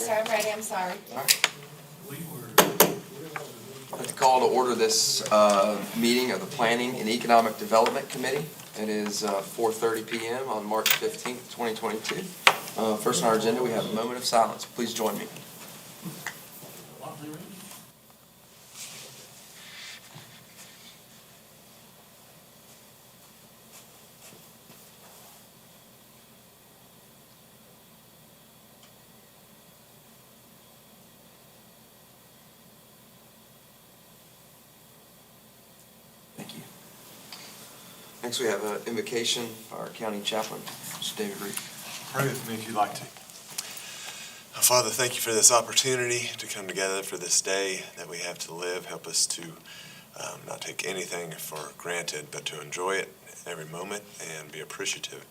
Yes, sir, I'm ready, I'm sorry. I'd like to call to order this meeting of the Planning and Economic Development Committee. It is 4:30 PM on March 15th, 2022. First on our agenda, we have a moment of silence. Please join me. Thank you. Next, we have an invocation, our county chaplain, Mr. David Reed. Pray with me if you'd like to. Father, thank you for this opportunity to come together for this day that we have to live. Help us to not take anything for granted, but to enjoy it every moment and be appreciative.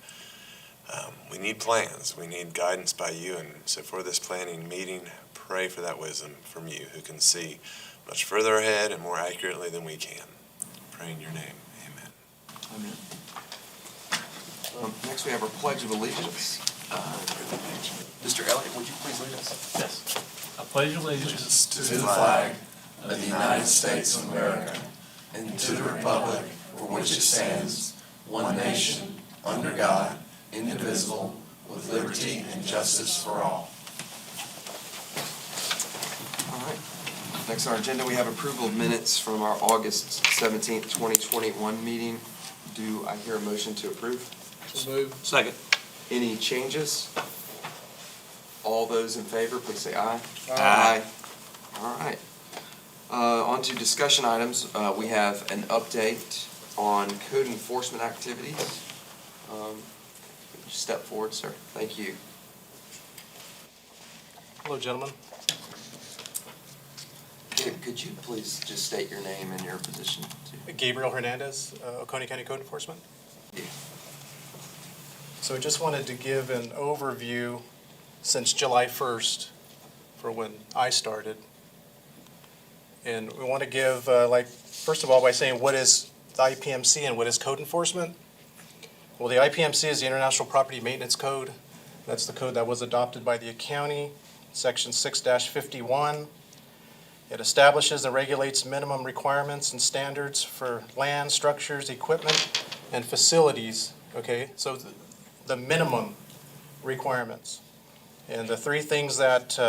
We need plans. We need guidance by you. And so for this planning meeting, pray for that wisdom from you who can see much further ahead and more accurately than we can. Pray in your name. Amen. Amen. Next, we have our Pledge of Allegiance. Mr. Elliott, would you please lead us? Yes. I pledge allegiance to the flag of the United States of America and to the republic for which it stands, one nation, under God, indivisible, with liberty and justice for all. All right. Next on our agenda, we have approval of minutes from our August 17th, 2021 meeting. Do I hear a motion to approve? So moved. Second. Any changes? All those in favor, please say aye. Aye. All right. On to discussion items. We have an update on code enforcement activities. Step forward, sir. Thank you. Hello, gentlemen. Could you please just state your name and your position? Gabriel Hernandez, Oconee County Code Enforcement. Yeah. So I just wanted to give an overview since July 1st for when I started. And we want to give, first of all, by saying what is the IPMC and what is code enforcement? Well, the IPMC is the International Property Maintenance Code. That's the code that was adopted by the county, Section 6-51. It establishes and regulates minimum requirements and standards for land, structures, equipment, and facilities, okay? So the minimum requirements. And the three things that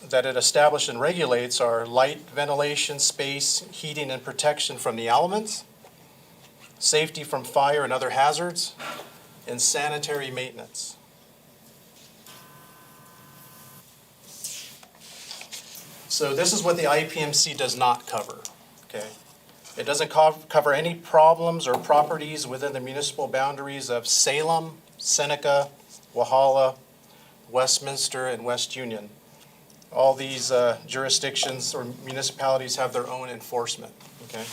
it establishes and regulates are light, ventilation, space, heating, and protection from the elements, safety from fire and other hazards, and sanitary maintenance. So this is what the IPMC does not cover, okay? It doesn't cover any problems or properties within the municipal boundaries of Salem, Seneca, Walhalla, Westminster, and West Union. All these jurisdictions or municipalities have their own enforcement, okay?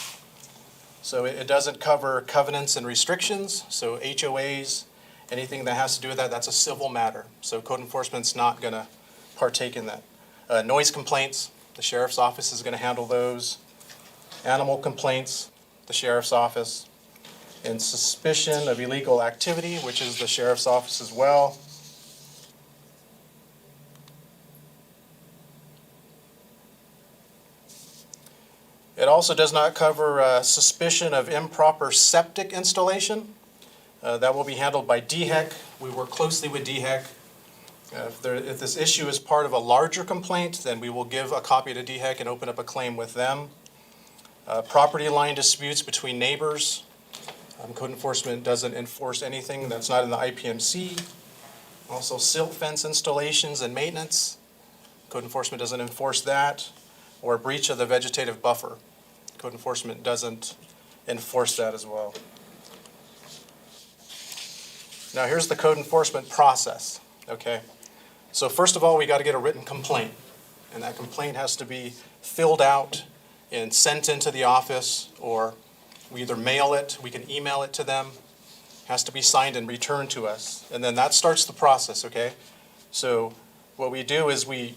So it doesn't cover covenants and restrictions, so HOAs, anything that has to do with that, that's a civil matter. So code enforcement's not gonna partake in that. Noise complaints, the sheriff's office is gonna handle those. Animal complaints, the sheriff's office. And suspicion of illegal activity, which is the sheriff's office as well. It also does not cover suspicion of improper septic installation. That will be handled by DHEC. We work closely with DHEC. If this issue is part of a larger complaint, then we will give a copy to DHEC and open up a claim with them. Property line disputes between neighbors. Code enforcement doesn't enforce anything that's not in the IPMC. Also silt fence installations and maintenance. Code enforcement doesn't enforce that. Or breach of the vegetative buffer. Code enforcement doesn't enforce that as well. Now here's the code enforcement process, okay? So first of all, we gotta get a written complaint. And that complaint has to be filled out and sent into the office, or we either mail it, we can email it to them, has to be signed and returned to us. And then that starts the process, okay? So what we do is we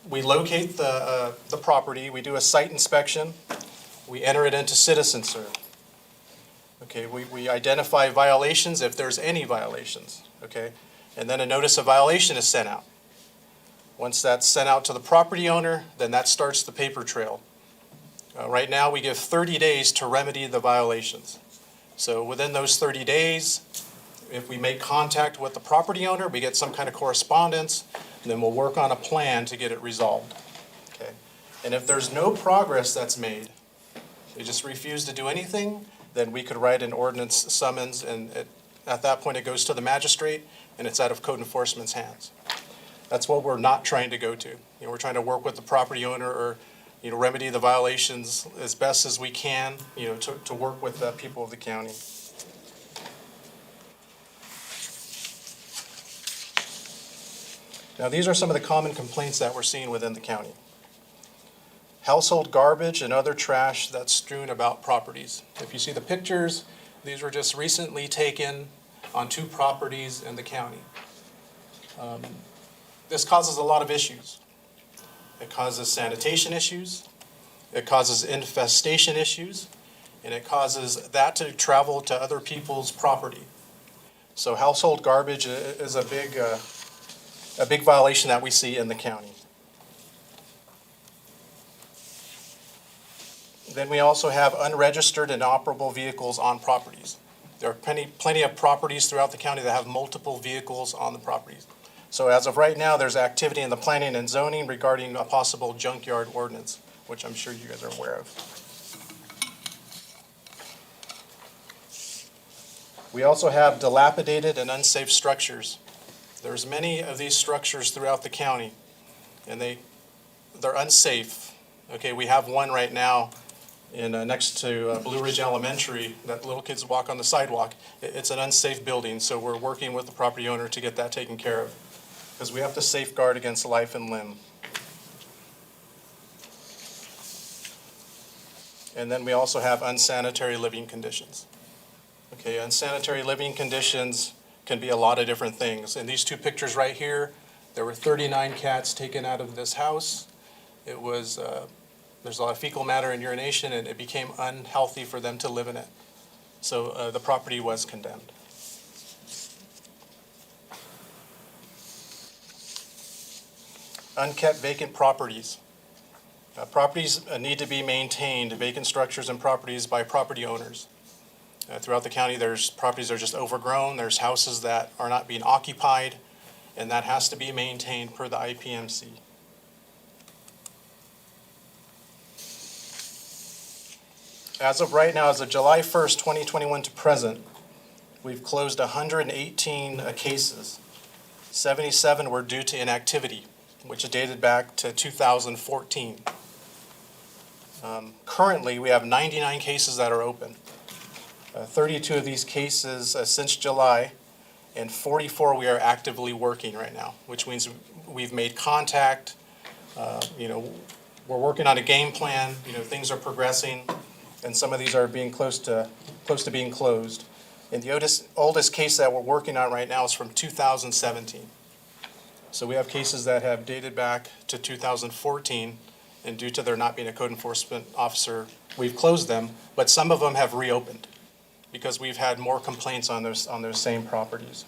locate the property, we do a site inspection, we enter it into CitizenServe. Okay, we identify violations if there's any violations, okay? And then a notice of violation is sent out. Once that's sent out to the property owner, then that starts the paper trail. Right now, we give 30 days to remedy the violations. So within those 30 days, if we make contact with the property owner, we get some kind of correspondence, and then we'll work on a plan to get it resolved. Okay? And if there's no progress that's made, they just refuse to do anything, then we could write an ordinance summons, and at that point, it goes to the magistrate, and it's out of code enforcement's hands. That's what we're not trying to go to. We're trying to work with the property owner or, remedy the violations as best as we can, to work with the people of the county. Now, these are some of the common complaints that we're seeing within the county. Household garbage and other trash that's strewn about properties. If you see the pictures, these were just recently taken on 2 properties in the county. This causes a lot of issues. It causes sanitation issues, it causes infestation issues, and it causes that to travel to other people's property. So household garbage is a big violation that we see in the county. Then we also have unregistered and operable vehicles on properties. There are plenty of properties throughout the county that have multiple vehicles on the properties. So as of right now, there's activity in the planning and zoning regarding a possible junkyard ordinance, which I'm sure you guys are aware of. We also have dilapidated and unsafe structures. There's many of these structures throughout the county, and they're unsafe. Okay, we have one right now next to Blue Ridge Elementary that little kids walk on the sidewalk. It's an unsafe building, so we're working with the property owner to get that taken care of, because we have to safeguard against life and limb. And then we also have unsanitary living conditions. Okay, unsanitary living conditions can be a lot of different things. In these 2 pictures right here, there were 39 cats taken out of this house. It was, there's a lot of fecal matter and urination, and it became unhealthy for them to live in it. So the property was condemned. Unkept vacant properties. Properties need to be maintained, vacant structures and properties by property owners. Throughout the county, there's properties that are just overgrown, there's houses that are not being occupied, and that has to be maintained per the IPMC. As of right now, as of July 1st, 2021 to present, we've closed 118 cases. 77 were due to inactivity, which is dated back to 2014. Currently, we have 99 cases that are open. 32 of these cases since July, and 44 we are actively working right now, which means we've made contact. We're working on a game plan. Things are progressing, and some of these are being close to being closed. And the oldest case that we're working on right now is from 2017. So we have cases that have dated back to 2014, and due to there not being a code enforcement officer, we've closed them, but some of them have reopened because we've had more complaints on those same properties.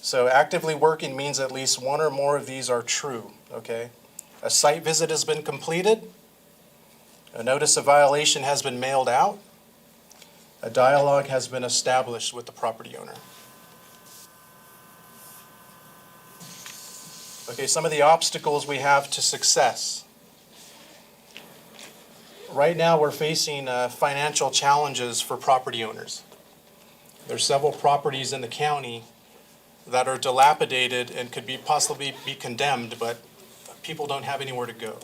So actively working means at least one or more of these are true, okay? A site visit has been completed, a notice of violation has been mailed out, a dialogue has been established with the property owner. Okay, some of the obstacles we have to success. Right now, we're facing financial challenges for property owners. There's several properties in the county that are dilapidated and could possibly be condemned, but people don't have anywhere to go.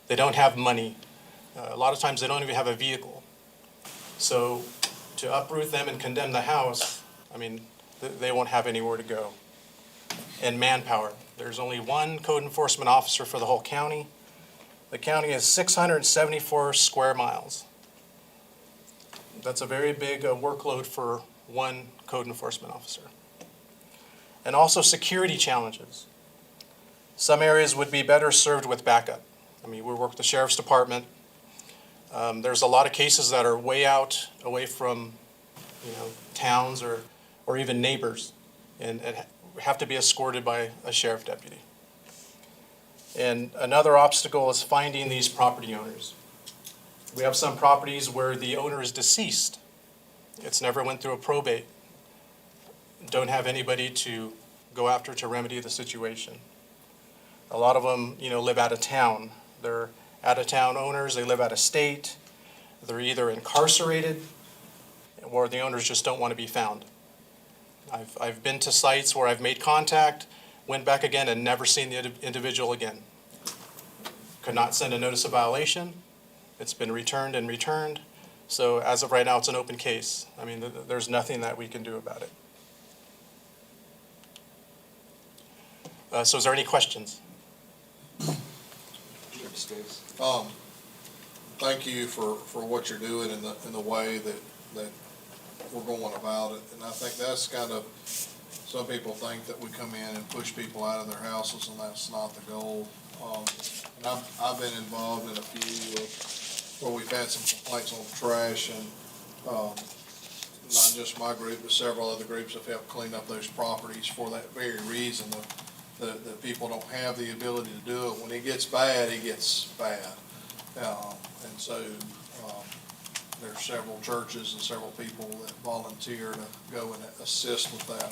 They don't have money. A lot of times, they don't even have a vehicle. So to uproot them and condemn the house, they won't have anywhere to go. And manpower. There's only one code enforcement officer for the whole county. The county is 674 square miles. That's a very big workload for one code enforcement officer. And also security challenges. Some areas would be better served with backup. We work with the sheriff's department. There's a lot of cases that are way out, away from towns or even neighbors. and have to be escorted by a sheriff deputy. And another obstacle is finding these property owners. We have some properties where the owner is deceased. It's never went through a probate. Don't have anybody to go after to remedy the situation. A lot of them, live out of town. They're out-of-town owners, they live out of state. They're either incarcerated or the owners just don't want to be found. I've been to sites where I've made contact, went back again and never seen the individual again. Could not send a notice of violation. It's been returned and returned. So as of right now, it's an open case. I mean, there's nothing that we can do about it. So is there any questions? Thank you for what you're doing in the way that we're going about it. And I think that's kind of, some people think that we come in and push people out of their houses, and that's not the goal. And I've been involved in a few where we've had some complaints on trash, and not just my group, but several other groups have helped clean up those properties for that very reason. The people don't have the ability to do it. When it gets bad, it gets bad. And so there's several churches and several people that volunteer to go and assist with that,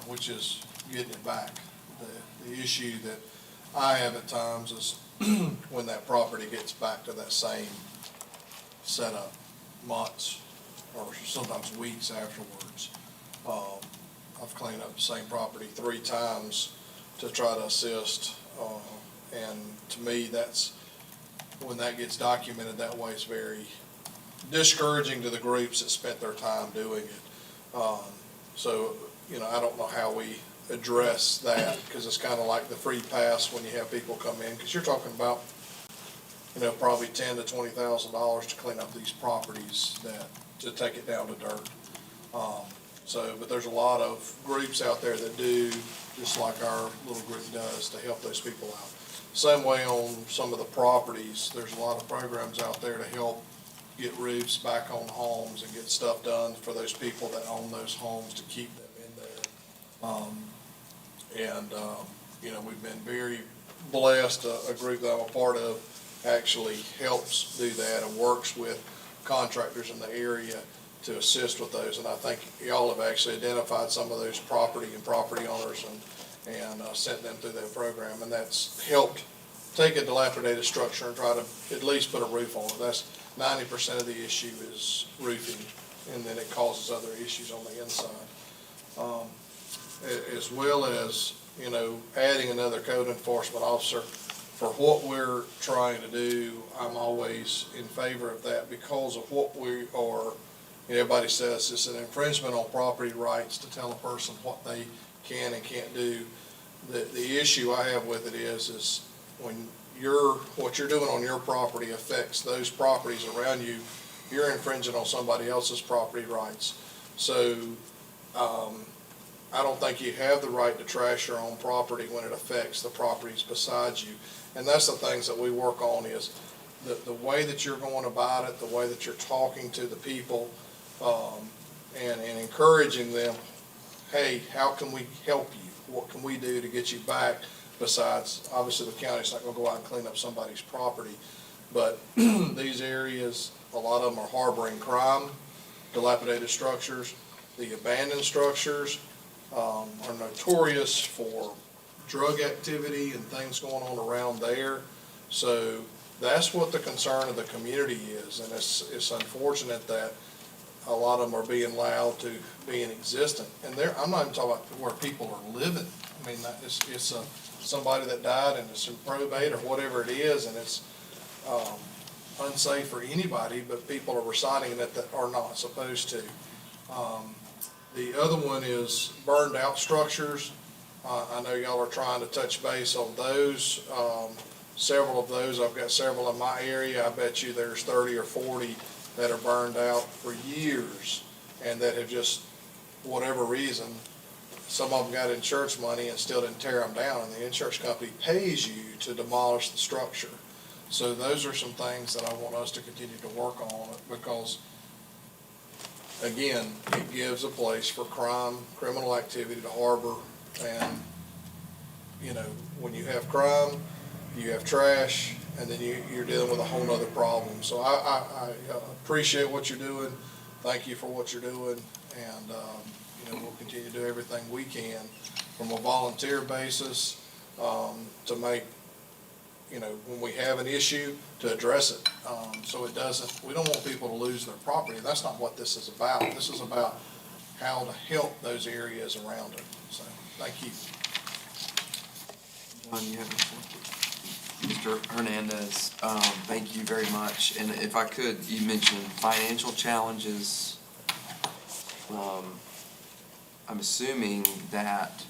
which is getting it back. The issue that I have at times is when that property gets back to that same setup, months or sometimes weeks afterwards. I've cleaned up the same property 3 times to try to assist, and to me, that's, when that gets documented that way, it's very discouraging to the groups that spent their time doing it. So, I don't know how we address that, because it's kind of like the free pass when you have people come in, because you're talking about, probably $10,000 to $20,000 to clean up these properties, to take it down to dirt. But there's a lot of groups out there that do, just like our little group does, to help those people out. Same way on some of the properties, there's a lot of programs out there to help get roofs back on homes and get stuff done for those people that own those homes to keep them in there. We've been very blessed. A group that I'm a part of actually helps do that and works with contractors in the area to assist with those. And I think y'all have actually identified some of those property owners and sent them through that program. And that's helped take a dilapidated structure and try to at least put a roof on it. That's 90% of the issue is roofing, and then it causes other issues on the inside. As well as, adding another code enforcement officer. For what we're trying to do, I'm always in favor of that because of what we are. Everybody says it's an infringement on property rights to tell a person what they can and can't do. The issue I have with it is when what you're doing on your property affects those properties around you, you're infringing on somebody else's property rights. So I don't think you have the right to trash your own property when it affects the properties beside you. And that's the things that we work on, is the way that you're going about it, the way that you're talking to the people, and encouraging them, hey, how can we help you? What can we do to get you back? Besides, obviously the county's not going to go out and clean up somebody's property, but these areas, a lot of them are harboring crime, dilapidated structures. The abandoned structures are notorious for drug activity and things going on around there. So that's what the concern of the community is, and it's unfortunate that a lot of them are being allowed to be in existence. And I'm not even talking about where people are living. I mean, it's somebody that died and it's in probate or whatever it is, and it's unsafe for anybody, but people are residing in it that are not supposed to. The other one is burned out structures. I know y'all are trying to touch base on those. Several of those, I've got several in my area. I bet you there's 30 or 40 that are burned out for years and that have just, whatever reason, some of them got insurance money and still didn't tear them down, and the insurance company pays you to demolish the structure. So those are some things that I want us to continue to work on, because again, it gives a place for crime, criminal activity to harbor. And, you know, when you have crime, you have trash, and then you're dealing with a whole nother problem. So I appreciate what you're doing. Thank you for what you're doing. And, you know, we'll continue to do everything we can from a volunteer basis, to make, you know, when we have an issue, to address it. So it doesn't, we don't want people to lose their property. That's not what this is about. This is about how to help those areas around it. So, thank you. John, you have anything? Mr. Hernandez, thank you very much. And if I could, you mentioned financial challenges. I'm assuming that,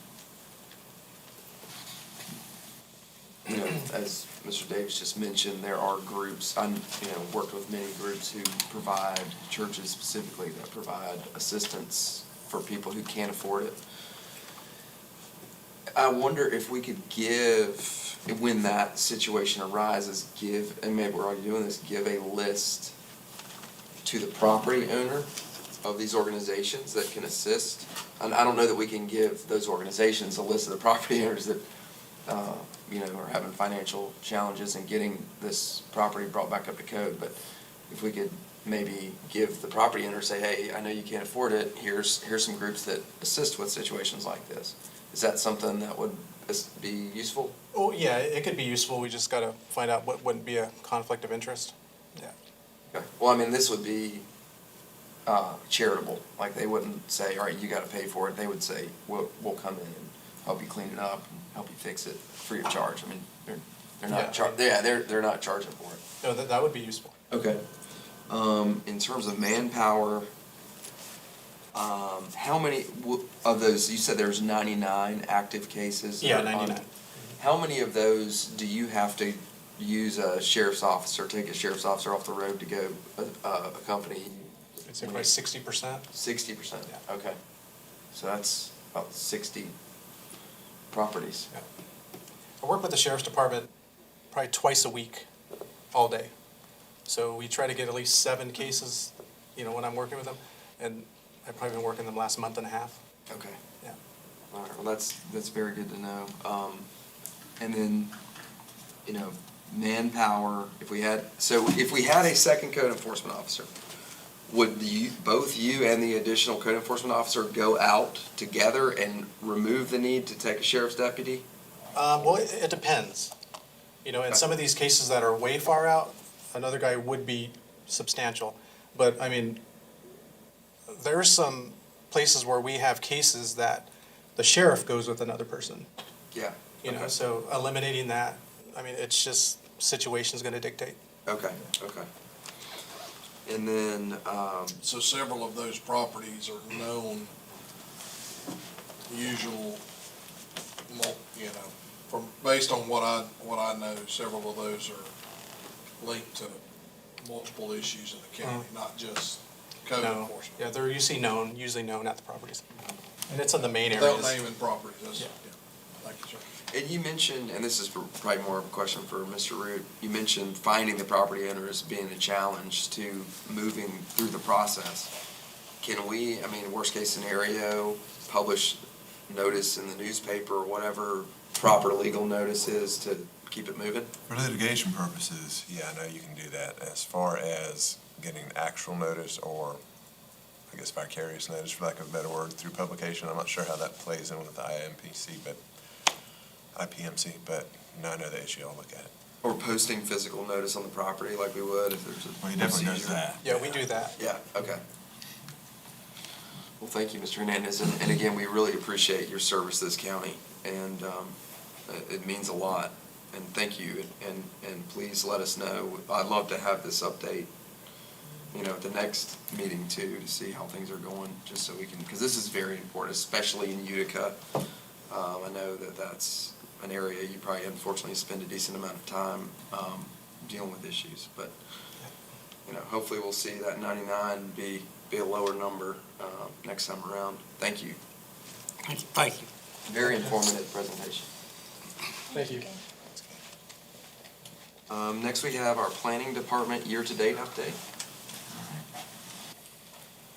you know, as Mr. Davis just mentioned, there are groups, worked with many groups who provide, churches specifically, that provide assistance for people who can't afford it. I wonder if we could give, when that situation arises, and maybe we're already doing this, give a list to the property owner of these organizations that can assist. And I don't know that we can give those organizations a list of the property owners that, are having financial challenges and getting this property brought back up to code. But if we could maybe give the property owner, say, hey, I know you can't afford it, here's some groups that assist with situations like this. Is that something that would be useful? Oh, yeah, it could be useful. We just gotta find out what wouldn't be a conflict of interest. Yeah. Okay. Well, I mean, this would be charitable. Like, they wouldn't say, all right, you gotta pay for it. They would say, we'll come in and help you clean it up, and help you fix it free of charge. I mean, they're not they're not charging for it. No, that would be useful. Okay. In terms of manpower, how many of those, you said there's 99 active cases? Yeah, that are on- 99. How many of those do you have to use a sheriff's officer, take a sheriff's officer off the road to go accompany? I'd say probably 60%. 60%? Yeah. Okay. So that's about 60 properties. Yeah. I work with the sheriff's department probably twice a week, all day. So we try to get at least 7 cases, when I'm working with them. And I've probably been working them last month and a half. Okay. Yeah. All right, well, that's very good to know. And then, manpower, if we had a second code enforcement officer, would both you and the additional code enforcement officer go out together and remove the need to take a sheriff's deputy? Well, it depends. In some of these cases that are way far out, another guy would be substantial. But, I mean, there's some places where we have cases that the sheriff goes with another person. Yeah. Okay. So eliminating that, I mean, it's just situation's gonna dictate. Okay. And then, So several of those properties are known, based on what I know, several of those are linked to multiple issues in the county, not just code No, enforcement. yeah, they're usually known at the properties. And it's in the main Without areas. naming properties, that's, Yeah. Thank you, sir. and you mentioned, and this is probably more of a question for Mr. Root, you mentioned finding the property owner as being a challenge to moving through the process. Can we, worst case scenario, publish notice in the newspaper or whatever proper legal notice is to keep it moving? For litigation purposes, yeah, I know you can do that. As far as getting actual notice, or I guess vicarious notice, for lack of a better word, through publication, I'm not sure how that plays in with the IPMC, but no, I know the issue, I'll look at it. Or posting physical notice on the property like we would if there's a Well, he definitely does procedure? that. Yeah, we do that. Yeah, okay. Well, thank you, Mr. Hernandez, and again, we really appreciate your service to this county, and it means a lot, and thank you, and please let us know. I'd love to have this update, at the next meeting too, to see how things are going, just so we can, because this is very important, especially in Utica. I know that that's an area you probably unfortunately spend a decent amount of time dealing with issues, but hopefully we'll see that 99 be a lower number next time around. Thank you. Thank you. Very informative presentation. Thank you. Next we have our planning department year-to-date update.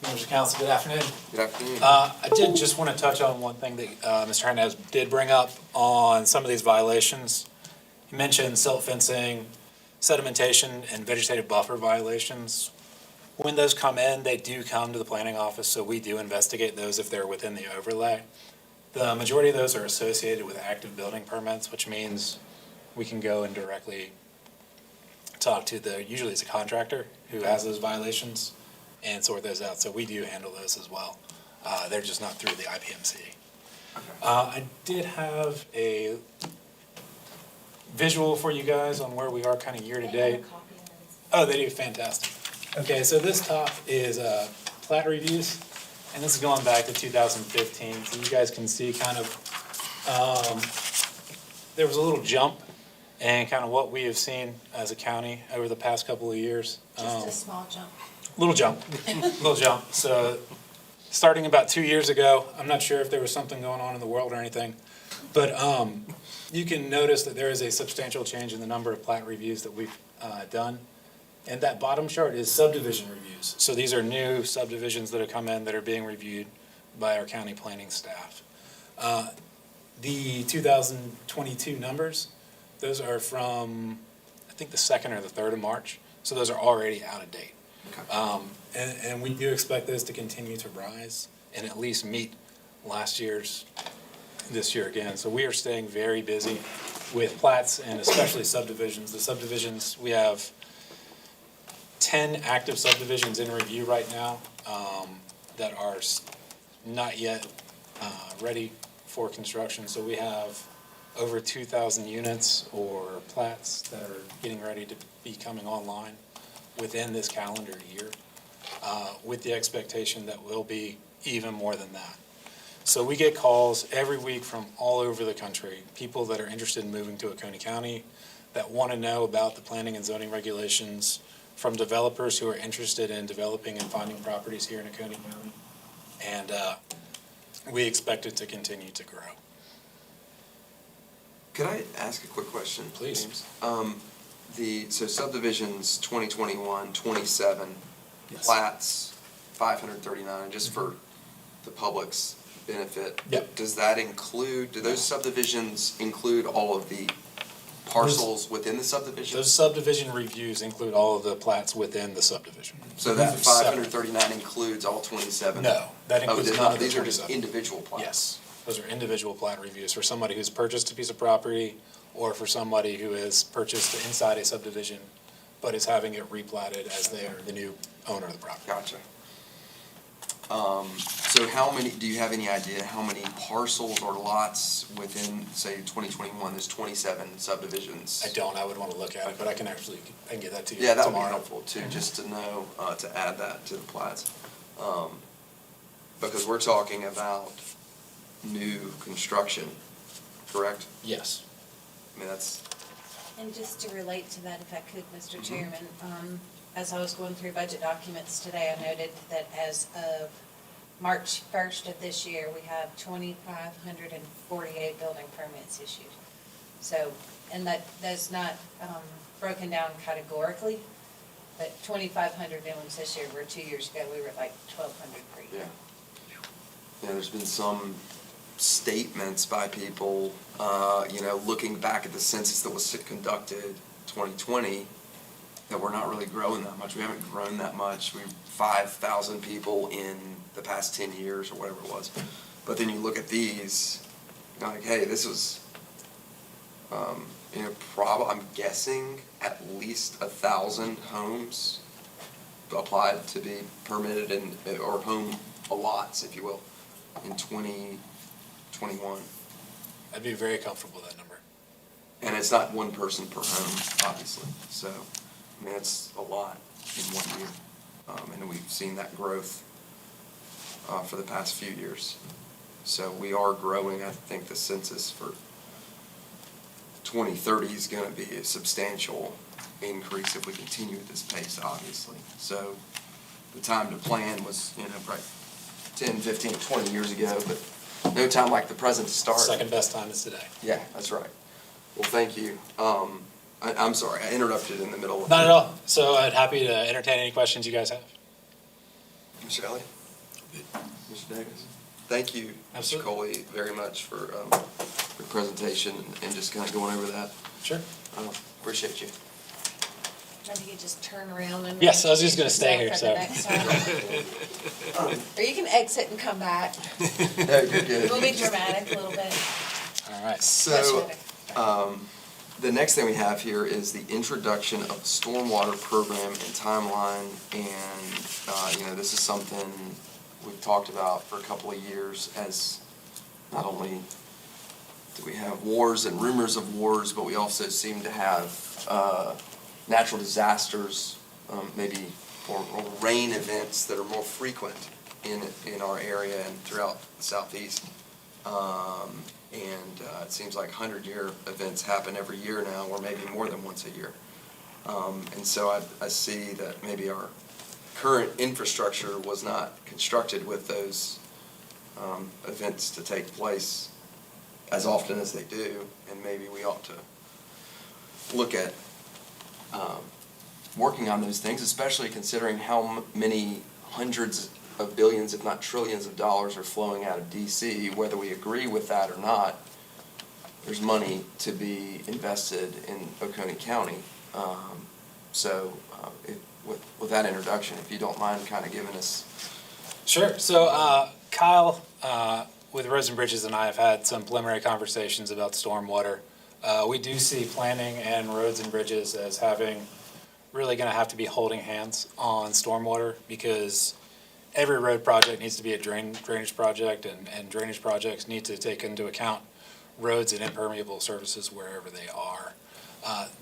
Members of council, good afternoon. Good afternoon. I did just want to touch on one thing that Mr. Hernandez did bring up on some of these violations. He mentioned silt fencing, sedimentation, and vegetative buffer violations. When those come in, they do come to the planning office, so we do investigate those if they're within the overlay. The majority of those are associated with active building permits, which means we can go and directly talk to usually it's a contractor who has those violations and sort those out. So we do handle those as well. They're just not through the IPMC. I did have a visual for you guys on where we are kind of year to date. Oh, they do fantastic. Okay, so this top is plat reviews, and this is going back to 2015. So you guys can see kind of, there was a little jump in kind of what we have seen as a county over the past couple of years. Just a small jump. Little jump, little jump. So starting about 2 years ago, I'm not sure if there was something going on in the world or anything, but you can notice that there is a substantial change in the number of plat reviews that we've done. And that bottom chart is subdivision reviews. So these are new subdivisions that have come in that are being reviewed by our county planning staff. The 2022 numbers, those are from, I think, the 2nd or the 3rd of March. So those are already out of date. And we do expect those to continue to rise and at least meet last year's this year again. So we are staying very busy with plats and especially subdivisions. The subdivisions, we have 10 active subdivisions in review right now that are not yet ready for construction. So we have over 2,000 units or plats that are getting ready to be coming online within this calendar year, with the expectation that will be even more than that. So we get calls every week from all over the country, people that are interested in moving to Oconee County, that want to know about the planning and zoning regulations, from developers who are interested in developing and finding properties here in Oconee County. And we expect it to continue to grow. Could I ask a quick question? Please. James? So subdivisions 2021, 27, Yes. plats 539, just for the public's benefit. Yep. Does that include, do those subdivisions include all of the parcels within the subdivision? Those subdivision reviews include all of the plats within the subdivision. So that These are 539 includes all 27? No, that Oh, includes it does none not. of the These are just 27. individual plats? Yes, those are individual plat reviews for somebody who's purchased a piece of property or for somebody who has purchased inside a subdivision but is having it replatted as they are the new owner of the property. Gotcha. So how many, do you have any idea how many parcels or lots within, say, 2021, there's 27 subdivisions? I don't, I would want to look at it, but I can get that to you Yeah, that would be tomorrow. helpful too, just to know, to add that to the plats. Because we're talking about new construction, correct? Yes. I mean, that's, And just to relate to that, if I could, Mr. Chairman, as I was going through budget documents today, I noted that as of March 1st of this year, we have 2,548 building permits issued. So, and that's not broken down categorically, but 2,500 new ones this year, where 2 years ago, we were like 1,200 per year. yeah. There's been some statements by people, looking back at the census that was conducted 2020, that we're not really growing that much. We haven't grown that much. We've 5,000 people in the past 10 years or whatever it was. But then you look at these, you're like, hey, this was, I'm guessing at least 1,000 homes applied to be permitted or home lots, if you will, in 2021. I'd be very comfortable with that number. And it's not one person per home, obviously. So, I mean, it's a lot in 1 year. And we've seen that growth for the past few years. So we are growing. I think the census for 2030 is going to be a substantial increase if we continue at this pace, obviously. So the time to plan was, probably 10, 15, 20 years ago, but no time like the present to start. Second best time is today. Yeah, that's right. Well, thank you. I'm sorry, I interrupted in the middle of. Not at all. So I'd happy to entertain any questions you guys have. Mr. Elliott? Mr. Davis? Thank you, Mr. Absolutely. Coley, very much for your presentation and just kind of going over that. Sure. Appreciate you. Maybe you just turn around and. Yes, I was just gonna stay here, For the next time. Or you can exit and come back. No, you're good. We'll be dramatic a little bit. All right. So, Much better. the next thing we have here is the introduction of the stormwater program and timeline. And, this is something we've talked about for a couple of years, as not only do we have wars and rumors of wars, but we also seem to have natural disasters, maybe, or rain events that are more frequent in our area and throughout the southeast. It seems like 100-year events happen every year now, or maybe more than once a year. And so I see that maybe our current infrastructure was not constructed with those events to take place as often as they do, and maybe we ought to look at working on those things, especially considering how many hundreds of billions, if not trillions of dollars are flowing out of DC. Whether we agree with that or not, there's money to be invested in Oconee County. With that introduction, if you don't mind kind of giving us. Sure. So Kyle with Roads and Bridges and I have had some preliminary conversations about stormwater. We do see planning and Roads and Bridges as having really going to have to be holding hands on stormwater, because every road project needs to be a drainage project, and drainage projects need to take into account roads and impermeable surfaces wherever they are.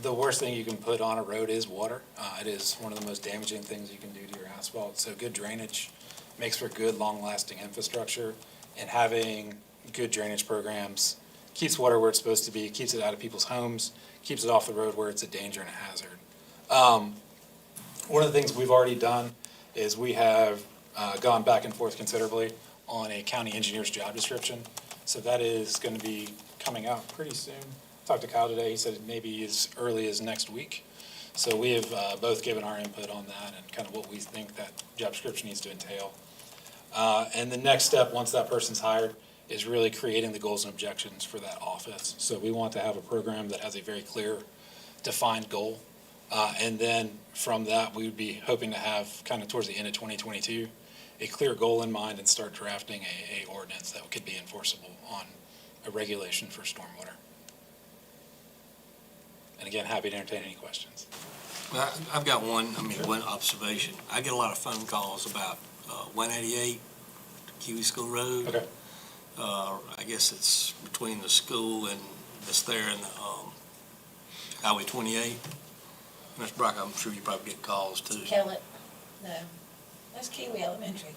The worst thing you can put on a road is water. It is one of the most damaging things you can do to your asphalt. So good drainage makes for good, long-lasting infrastructure, and having good drainage programs keeps water where it's supposed to be, keeps it out of people's homes, keeps it off the road where it's a danger and a hazard. One of the things we've already done is we have gone back and forth considerably on a county engineer's job description. So that is going to be coming out pretty soon. Talked to Kyle today, he said maybe as early as next week. So we have both given our input on that and kind of what we think that job description needs to entail. And the next step, once that person's hired, is really creating the goals and objectives for that office. So we want to have a program that has a very clear, defined goal. And then from that, we would be hoping to have, kind of towards the end of 2022, a clear goal in mind and start drafting a ordinance that could be enforceable on a regulation for stormwater. And again, happy to entertain any questions. Well, I've got one observation. I get a lot of phone calls about 188 Kiwi School Road. Okay. I guess it's between the school and it's there in Highway 28. Mr. Brock, I'm sure you probably get calls too. Kellett, no, that's Kiwi Elementary.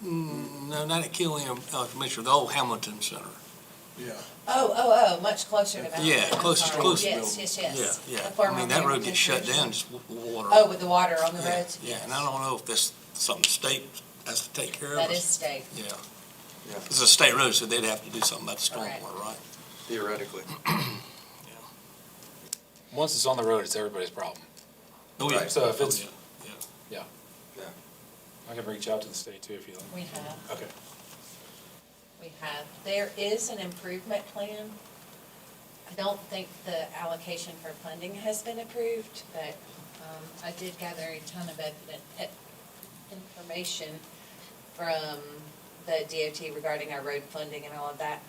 No, not at Kiwi Elementary, the old Hamilton Center. Yeah. Much closer to Mount. Yeah, close. Yes. Yeah. The I former mean, that road Hamilton gets shut Correctional. down, just water. Oh, with the water on the Yeah, roads? Yeah, and I don't know if that's something the state has to take care of. That or- is state. Yeah. Yeah. It's a state road, so they'd have to do something about the Correct. stormwater, right? Theoretically. Once it's on the road, it's everybody's problem. Oh, yeah. Right. So if Oh, it's, yeah. I can reach out to the state too if you like. We have. Okay. We have. There is an improvement plan. I don't think the allocation for funding has been approved, but I did gather a ton of information from the DOT regarding our road funding and all of that.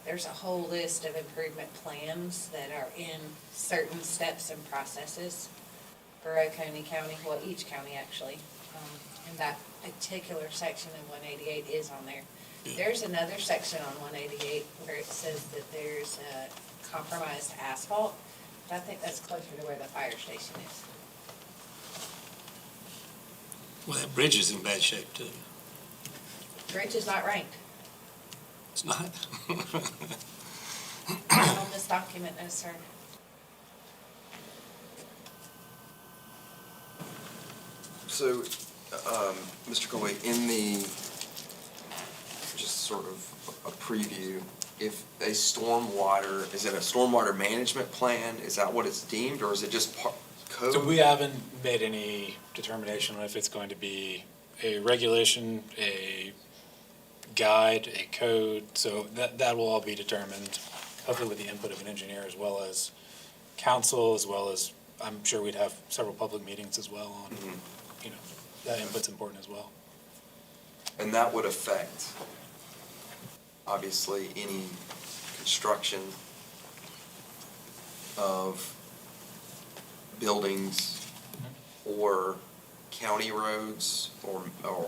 There's a whole list of improvement plans that are in certain steps and processes for Oconee County, well, each county actually. And that particular section in 188 is on there. There's another section on 188 where it says that there's compromised asphalt, but I think that's closer to where the fire station is. Well, that bridge is in bad shape too. Bridge is not ranked It's not. on this document, no, sir. So, Mr. Coley, in the, just sort of a preview, if a stormwater, is it a stormwater management plan? Is that what it's deemed, or is it just code? So we haven't made any determination on if it's going to be a regulation, a guide, a code, so that will all be determined, hopefully with the input of an engineer as well as council, as well as, I'm sure we'd have several public meetings as well on, you know, that input's important as well. And that would affect, obviously, any construction of buildings or county roads or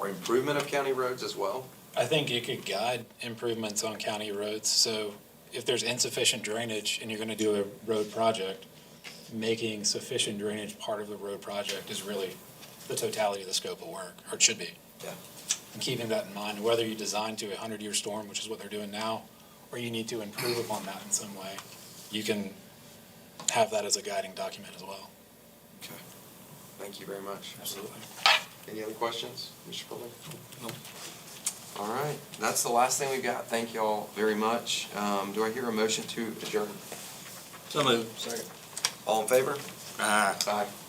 improvement of county roads as well? I think it could guide improvements on county roads, so if there's insufficient drainage and you're gonna do a road project, making sufficient drainage part of the road project is really the totality of the scope of work, or it should be. Yeah. And keeping that in mind, whether you design to a 100-year storm, which is what they're doing now, or you need to improve upon that in some way, you can have that as a guiding document as well. Okay. Thank you very much. Absolutely. Any other questions, Mr. Fuller? No. All right, that's the last thing we've got. Thank you all very much. Do I hear a motion to adjourn? So moved. Second. All in favor? Aye. Aye.